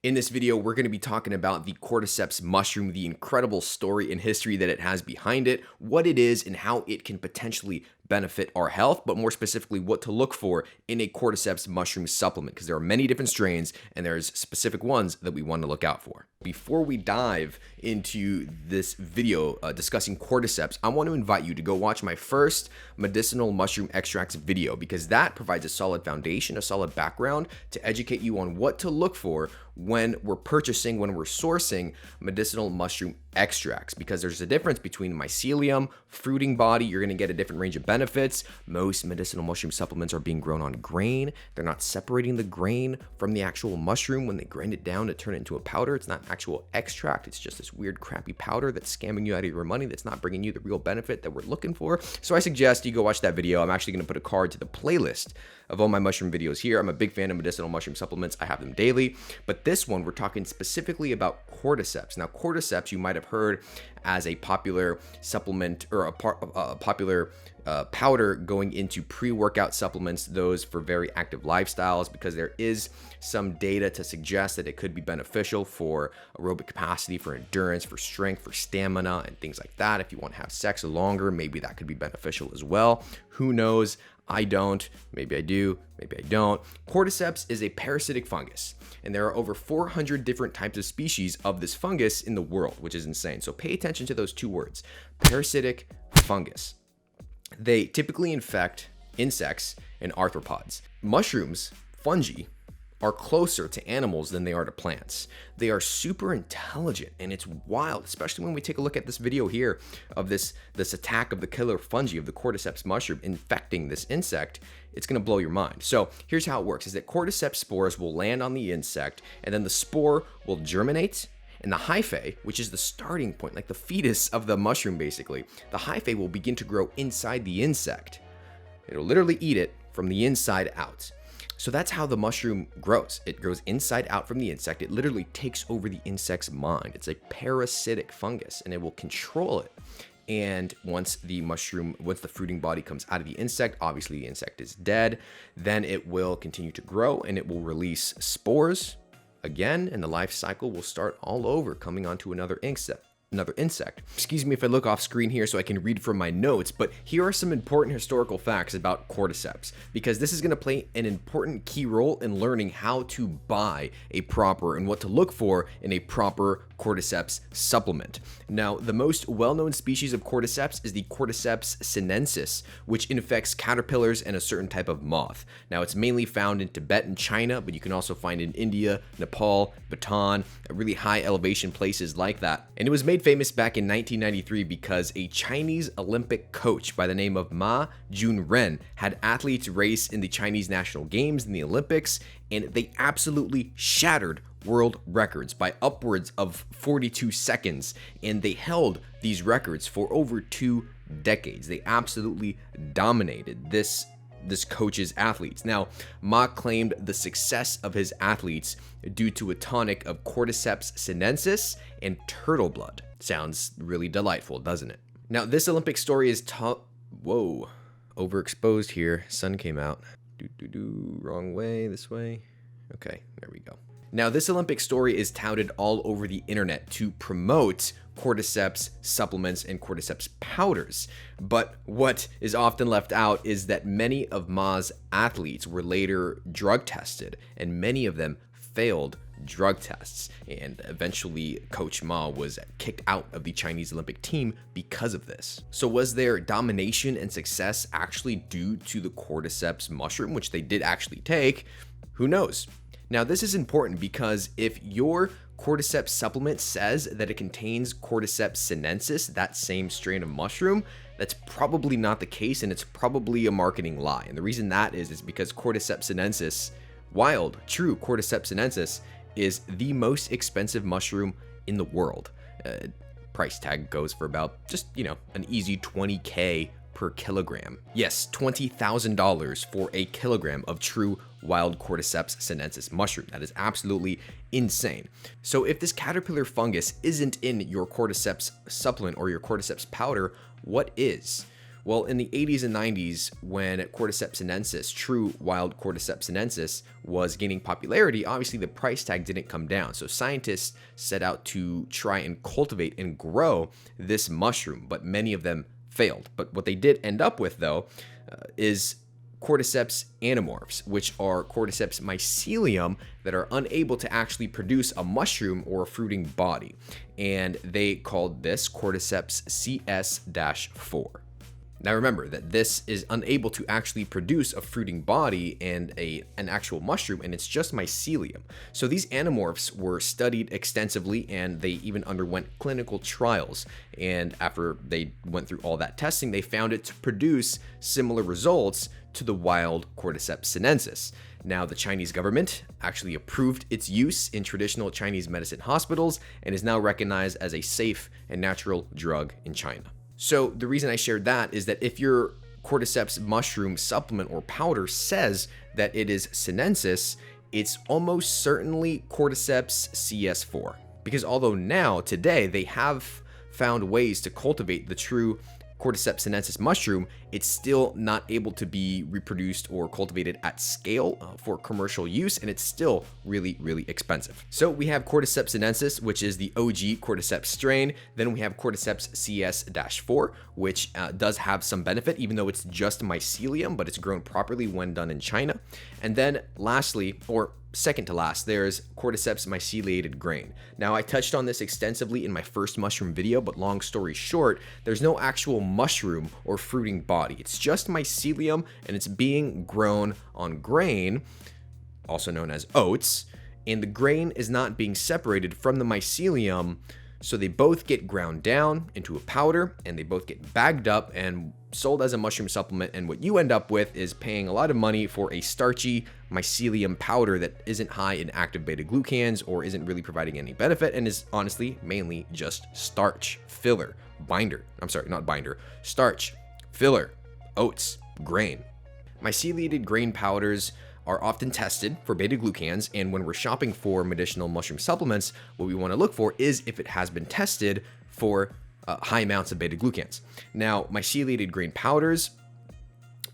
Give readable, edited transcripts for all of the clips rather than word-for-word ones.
In this video, we're going to be talking about the Cordyceps mushroom, the incredible story and history that it has behind it, what it is, and how it can potentially benefit our health, but more specifically, what to look for in a Cordyceps mushroom supplement, because there are many different strains and there's specific ones that we want to look out for. Before we dive into this video discussing Cordyceps, I want to invite you to go watch my first medicinal mushroom extracts video, because that provides a solid foundation, a solid background to educate you on what to look for when we're sourcing medicinal mushroom extracts, because there's a difference between mycelium, fruiting body. You're going to get a different range of benefits. Most medicinal mushroom supplements are being grown on grain. They're not separating the grain from the actual mushroom when they grind it down to turn it into a powder. It's not actual extract. It's just this weird crappy powder that's scamming you out of your money, that's not bringing you the real benefit that we're looking for. So I suggest you go watch that video. I'm actually going to put a card to the playlist of all my mushroom videos here. I'm a big fan of medicinal mushroom supplements. I have them daily, but this one we're talking specifically about Cordyceps. Now, Cordyceps you might have heard as a popular supplement or a popular powder going into pre-workout supplements, those for very active lifestyles, because there is some data to suggest that it could be beneficial for aerobic capacity, for endurance, for strength, for stamina, and things like that. If you want to have sex longer, maybe that could be beneficial as well. Who knows? I don't. Maybe I do. Maybe I don't. Cordyceps is a parasitic fungus, and there are over 400 different types of species of this fungus in the world, which is insane. So pay attention to those two words, parasitic fungus. They typically infect insects and arthropods. Mushrooms, fungi, are closer to animals than they are to plants. They are super intelligent, and it's wild, especially when we take a look at this video here of this attack of the killer fungi of the Cordyceps mushroom infecting this insect. It's going to blow your mind. So here's how it works, is that Cordyceps spores will land on the insect, and then the spore will germinate, and the hyphae, which is the starting point, like the fetus of the mushroom basically, the hyphae will begin to grow inside the insect. It'll literally eat it from the inside out. So that's how the mushroom grows. It grows inside out from the insect. It literally takes over the insect's mind. It's a parasitic fungus, and it will control it. And once the fruiting body comes out of the insect, obviously the insect is dead, then it will continue to grow and it will release spores again, and the life cycle will start all over, coming onto another insect. Excuse me if I look off screen here so I can read from my notes, but here are some important historical facts about Cordyceps, because this is going to play an important key role in learning how to buy a proper and what to look for in a proper Cordyceps supplement. Now, the most well-known species of Cordyceps is the Cordyceps sinensis, which infects caterpillars and a certain type of moth. Now, it's mainly found in Tibet and China, but you can also find it in India, Nepal, Bhutan, really high elevation places like that. And it was made famous back in 1993 because a Chinese Olympic coach by the name of Ma Junren had athletes race in the Chinese national games in the Olympics, and they absolutely shattered world records by upwards of 42 seconds, and they held these records for over 2 decades. They absolutely dominated this coach's athletes. Now, Ma claimed the success of his athletes due to a tonic of Cordyceps sinensis and turtle blood. Sounds really delightful, doesn't it? Now, this Olympic story is overexposed here. Sun came out. Wrong way, this way. Okay, there we go. Now, this Olympic story is touted all over the internet to promote Cordyceps supplements and Cordyceps powders. But what is often left out is that many of Ma's athletes were later drug tested, and many of them failed drug tests. And eventually, Coach Ma was kicked out of the Chinese Olympic team because of this. So was their domination and success actually due to the Cordyceps mushroom, which they did actually take? Who knows? Now, this is important because if your Cordyceps supplement says that it contains Cordyceps sinensis, that same strain of mushroom, that's probably not the case, and it's probably a marketing lie. And the reason that is because Cordyceps sinensis, wild, true Cordyceps sinensis, is the most expensive mushroom in the world. Price tag goes for about just, an easy $20K per kilogram. Yes, $20,000 for a kilogram of true wild Cordyceps sinensis mushroom. That is absolutely insane. So if this caterpillar fungus isn't in your Cordyceps supplement or your Cordyceps powder, what is? Well, in the 80s and 90s, when Cordyceps sinensis, true wild Cordyceps sinensis, was gaining popularity, obviously the price tag didn't come down. So scientists set out to try and cultivate and grow this mushroom, but many of them failed. But what they did end up with, though, is Cordyceps anamorphs, which are Cordyceps mycelium that are unable to actually produce a mushroom or a fruiting body. And they called this Cordyceps CS-4. Now remember that this is unable to actually produce a fruiting body and an actual mushroom, and it's just mycelium. So these anamorphs were studied extensively, and they even underwent clinical trials. And after they went through all that testing, they found it to produce similar results to the wild Cordyceps sinensis. Now, the Chinese government actually approved its use in traditional Chinese medicine hospitals and is now recognized as a safe and natural drug in China. So the reason I shared that is that if your Cordyceps mushroom supplement or powder says that it is sinensis, it's almost certainly Cordyceps CS4. Because although now, today, they have found ways to cultivate the true Cordyceps sinensis mushroom, it's still not able to be reproduced or cultivated at scale for commercial use, and it's still really, really expensive. So we have Cordyceps sinensis, which is the OG Cordyceps strain. Then we have Cordyceps CS-4, which does have some benefit, even though it's just mycelium, but it's grown properly when done in China. And then lastly, or second to last, there's Cordyceps myceliated grain. Now, I touched on this extensively in my first mushroom video, but long story short, there's no actual mushroom or fruiting body. It's just mycelium, and it's being grown on grain, also known as oats, and the grain is not being separated from the mycelium, so they both get ground down into a powder, and they both get bagged up and sold as a mushroom supplement. And what you end up with is paying a lot of money for a starchy mycelium powder that isn't high in active beta-glucans or isn't really providing any benefit, and is honestly mainly just starch, filler, binder. I'm sorry, not binder, starch, filler, oats, grain. Myceliated grain powders are often tested for beta-glucans, and when we're shopping for medicinal mushroom supplements, what we want to look for is if it has been tested for high amounts of beta-glucans. Now, myceliated grain powders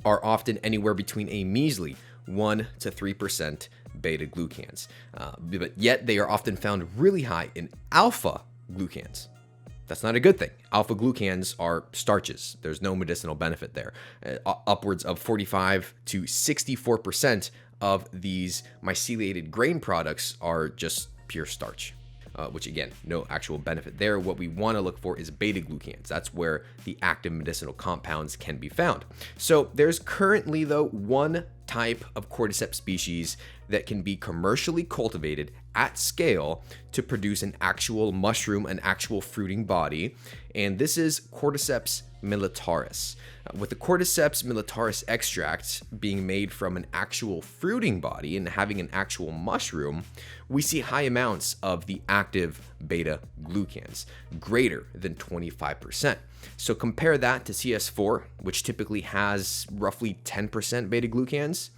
are often anywhere between a measly 1 to 3% beta-glucans, but yet they are often found really high in alpha-glucans. That's not a good thing. Alpha glucans are starches. There's no medicinal benefit there. Upwards of 45 to 64% of these myceliated grain products are just pure starch, which again, no actual benefit there. What we want to look for is beta glucans. That's where the active medicinal compounds can be found. So there's currently, though, one type of Cordyceps species that can be commercially cultivated at scale to produce an actual mushroom, an actual fruiting body, and this is Cordyceps militaris. With the Cordyceps militaris extract being made from an actual fruiting body and having an actual mushroom, we see high amounts of the active beta-glucans, greater than 25%. So compare that to CS4, which typically has roughly 10% beta-glucans,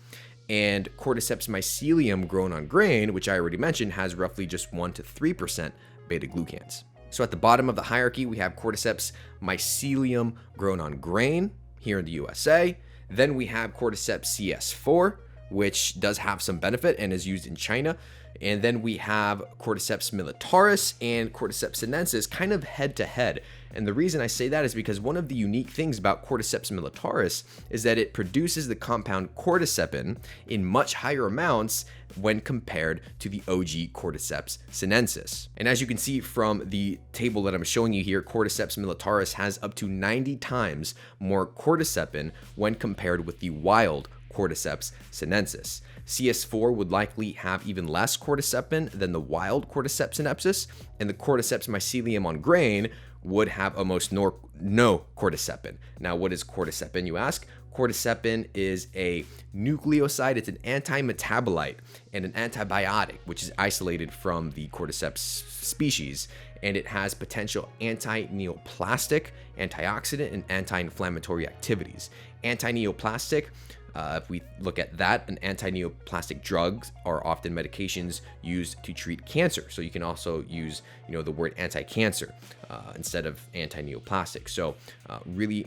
and Cordyceps mycelium grown on grain, which I already mentioned, has roughly just 1 to 3% beta-glucans. So at the bottom of the hierarchy, we have Cordyceps mycelium grown on grain here in the USA. Then we have Cordyceps CS4, which does have some benefit and is used in China. And then we have Cordyceps militaris and Cordyceps sinensis kind of head to head. And the reason I say that is because one of the unique things about Cordyceps militaris is that it produces the compound cordycepin in much higher amounts when compared to the OG Cordyceps sinensis. And as you can see from the table that I'm showing you here, Cordyceps militaris has up to 90 times more cordycepin when compared with the wild Cordyceps sinensis. CS4 would likely have even less cordycepin than the wild Cordyceps sinensis, and the Cordyceps mycelium on grain would have almost no cordycepin. Now, what is cordycepin, you ask? Cordycepin is a nucleoside. It's an anti-metabolite and an antibiotic, which is isolated from the Cordyceps species, and it has potential anti-neoplastic, antioxidant, and anti-inflammatory activities. Anti-neoplastic, if we look at that, an anti-neoplastic drugs are often medications used to treat cancer. So you can also use, the word anti-cancer instead of anti-neoplastic. So really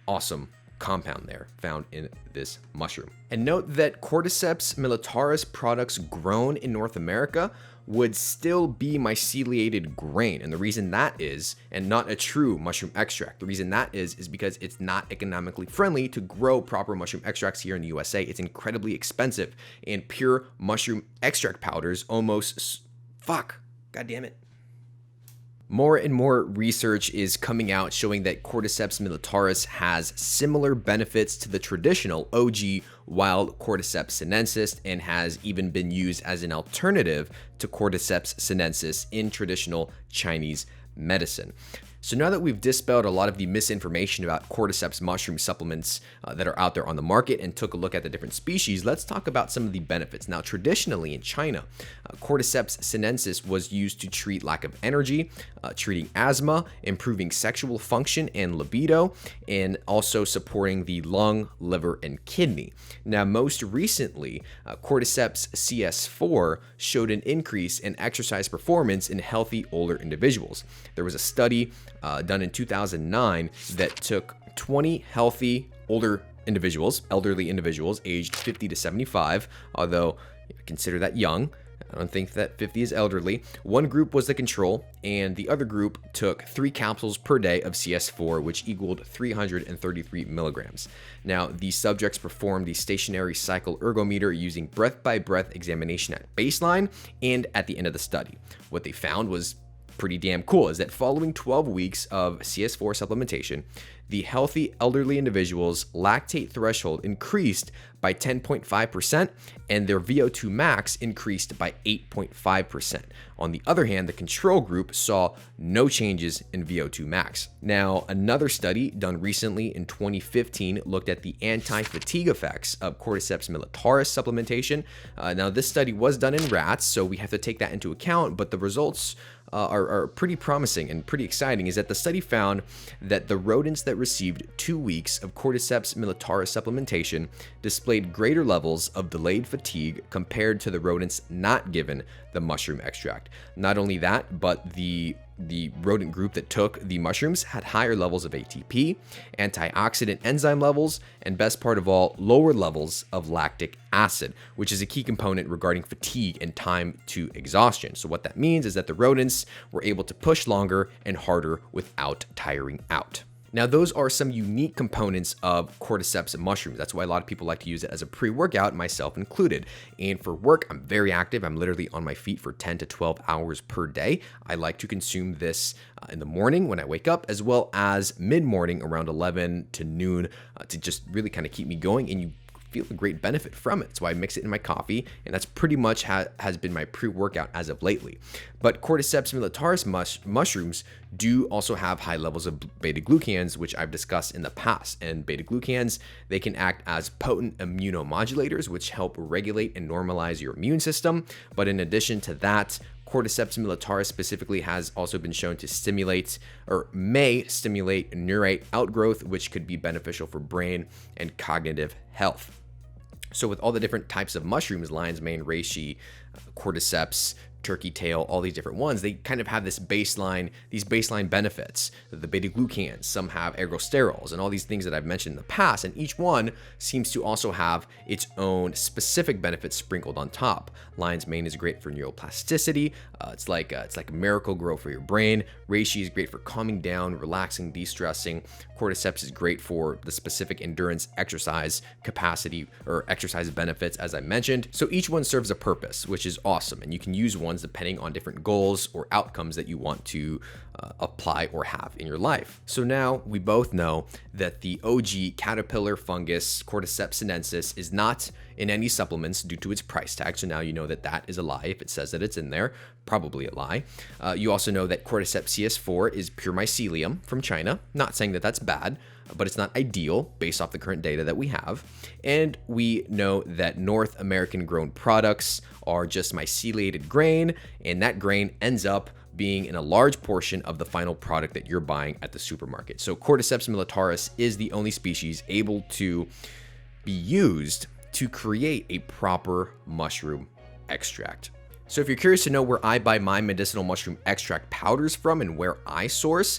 awesome compound there found in this mushroom. And note that Cordyceps militaris products grown in North America would still be myceliated grain. And the reason that is, and not a true mushroom extract, the reason that is because it's not economically friendly to grow proper mushroom extracts here in the USA. It's incredibly expensive, and pure mushroom extract powders almost, God damn it. More and more research is coming out showing that Cordyceps militaris has similar benefits to the traditional OG wild Cordyceps sinensis, and has even been used as an alternative to Cordyceps sinensis in traditional Chinese medicine. So now that we've dispelled a lot of the misinformation about Cordyceps mushroom supplements that are out there on the market and took a look at the different species, let's talk about some of the benefits. Now, traditionally in China, Cordyceps sinensis was used to treat lack of energy, treating asthma, improving sexual function and libido, and also supporting the lung, liver, and kidney. Now, most recently, Cordyceps CS4 showed an increase in exercise performance in healthy older individuals. There was a study done in 2009 that took 20 healthy elderly individuals aged 50 to 75, although consider that young. I don't think that 50 is elderly. One group was the control, and the other group took 3 capsules per day of CS4, which equaled 333 milligrams. Now, the subjects performed the stationary cycle ergometer using breath-by-breath examination at baseline and at the end of the study. What they found was pretty damn cool, is that following 12 weeks of CS4 supplementation, the healthy elderly individuals' lactate threshold increased by 10.5%, and their VO2 max increased by 8.5%. On the other hand, the control group saw no changes in VO2 max. Now, another study done recently in 2015 looked at the anti-fatigue effects of Cordyceps militaris supplementation. Now, this study was done in rats, so we have to take that into account, but the results are pretty promising and pretty exciting. Is that the study found that the rodents that received 2 weeks of Cordyceps militaris supplementation displayed greater levels of delayed fatigue compared to the rodents not given the mushroom extract. Not only that, but the rodent group that took the mushrooms had higher levels of ATP, antioxidant enzyme levels, and best part of all, lower levels of lactic acid, which is a key component regarding fatigue and time to exhaustion. So what that means is that the rodents were able to push longer and harder without tiring out. Now, those are some unique components of Cordyceps mushrooms. That's why a lot of people like to use it as a pre-workout, myself included. And for work, I'm very active. I'm literally on my feet for 10 to 12 hours per day. I like to consume this in the morning when I wake up, as well as mid-morning around 11 to noon to just really kind of keep me going. And you feel a great benefit from it. So I mix it in my coffee, and that's pretty much has been my pre-workout as of lately. But Cordyceps militaris mushrooms do also have high levels of beta-glucans, which I've discussed in the past. And beta-glucans, they can act as potent immunomodulators, which help regulate and normalize your immune system. But in addition to that, Cordyceps militaris specifically has also been shown to stimulate, or may stimulate, neurite outgrowth, which could be beneficial for brain and cognitive health. So with all the different types of mushrooms, lion's mane, reishi, Cordyceps, turkey tail, all these different ones, they kind of have these baseline benefits. The beta-glucans, some have ergosterols, and all these things that I've mentioned in the past, and each one seems to also have its own specific benefits sprinkled on top. Lion's mane is great for neuroplasticity. It's like a miracle grow for your brain. Reishi is great for calming down, relaxing, de-stressing. Cordyceps is great for the specific endurance exercise capacity or exercise benefits, as I mentioned. So each one serves a purpose, which is awesome, and you can use ones depending on different goals or outcomes that you want to apply or have in your life. So now we both know that the OG caterpillar fungus Cordyceps sinensis is not in any supplements due to its price tag. So now you know that that is a lie. If it says that it's in there, probably a lie. You also know that Cordyceps CS4 is pure mycelium from China. Not saying that that's bad, but it's not ideal based off the current data that we have. And we know that North American grown products are just myceliated grain, and that grain ends up being in a large portion of the final product that you're buying at the supermarket. So Cordyceps militaris is the only species able to be used to create a proper mushroom extract. So if you're curious to know where I buy my medicinal mushroom extract powders from and where I source,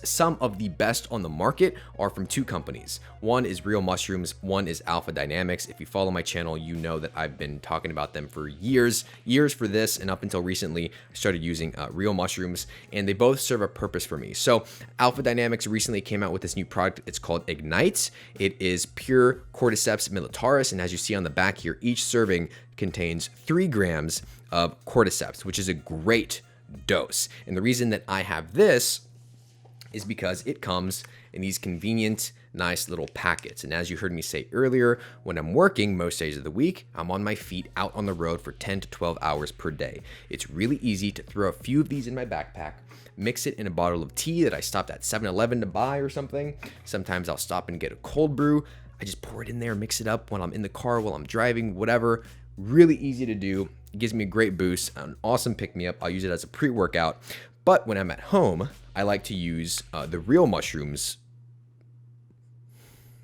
some of the best on the market are from two companies. One is Real Mushrooms, one is Alpha Dynamics. If you follow my channel, you know that I've been talking about them for years for this, and up until recently, I started using Real Mushrooms, and they both serve a purpose for me. So Alpha Dynamics recently came out with this new product. It's called Ignite. It is pure Cordyceps militaris, and as you see on the back here, each serving contains 3 grams of cordyceps, which is a great dose. And the reason that I have this is because it comes in these convenient, nice little packets. And as you heard me say earlier, when I'm working most days of the week, I'm on my feet out on the road for 10 to 12 hours per day. It's really easy to throw a few of these in my backpack, mix it in a bottle of tea that I stopped at 7-Eleven to buy or something. Sometimes I'll stop and get a cold brew. I just pour it in there, mix it up while I'm in the car, while I'm driving, whatever. Really easy to do. It gives me a great boost, an awesome pick-me-up. I'll use it as a pre-workout. But when I'm at home, I like to use the Real Mushrooms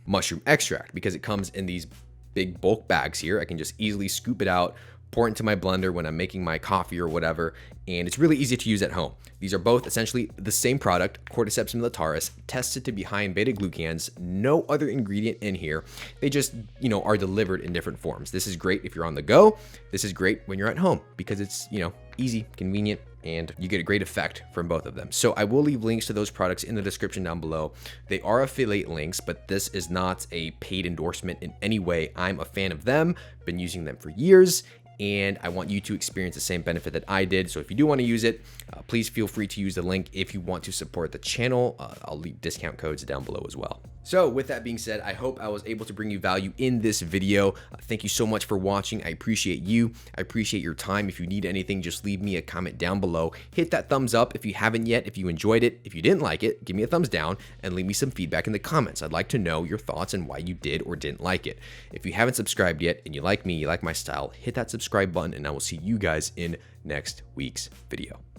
mushroom extract because it comes in these big bulk bags here. I can just easily scoop it out, pour it into my blender when I'm making my coffee or whatever, and it's really easy to use at home. These are both essentially the same product, Cordyceps militaris, tested to be high in beta-glucans, no other ingredient in here. They just, are delivered in different forms. This is great if you're on the go. This is great when you're at home because it's, easy, convenient, and you get a great effect from both of them. So I will leave links to those products in the description down below. They are affiliate links, but this is not a paid endorsement in any way. I'm a fan of them, been using them for years, and I want you to experience the same benefit that I did. So if you do want to use it, please feel free to use the link if you want to support the channel. I'll leave discount codes down below as well. So with that being said, I hope I was able to bring you value in this video. Thank you so much for watching. I appreciate you. I appreciate your time. If you need anything, just leave me a comment down below. Hit that thumbs up if you haven't yet, if you enjoyed it. If you didn't like it, give me a thumbs down and leave me some feedback in the comments. I'd like to know your thoughts and why you did or didn't like it. If you haven't subscribed yet and you like me, you like my style, hit that subscribe button, and I will see you guys in next week's video.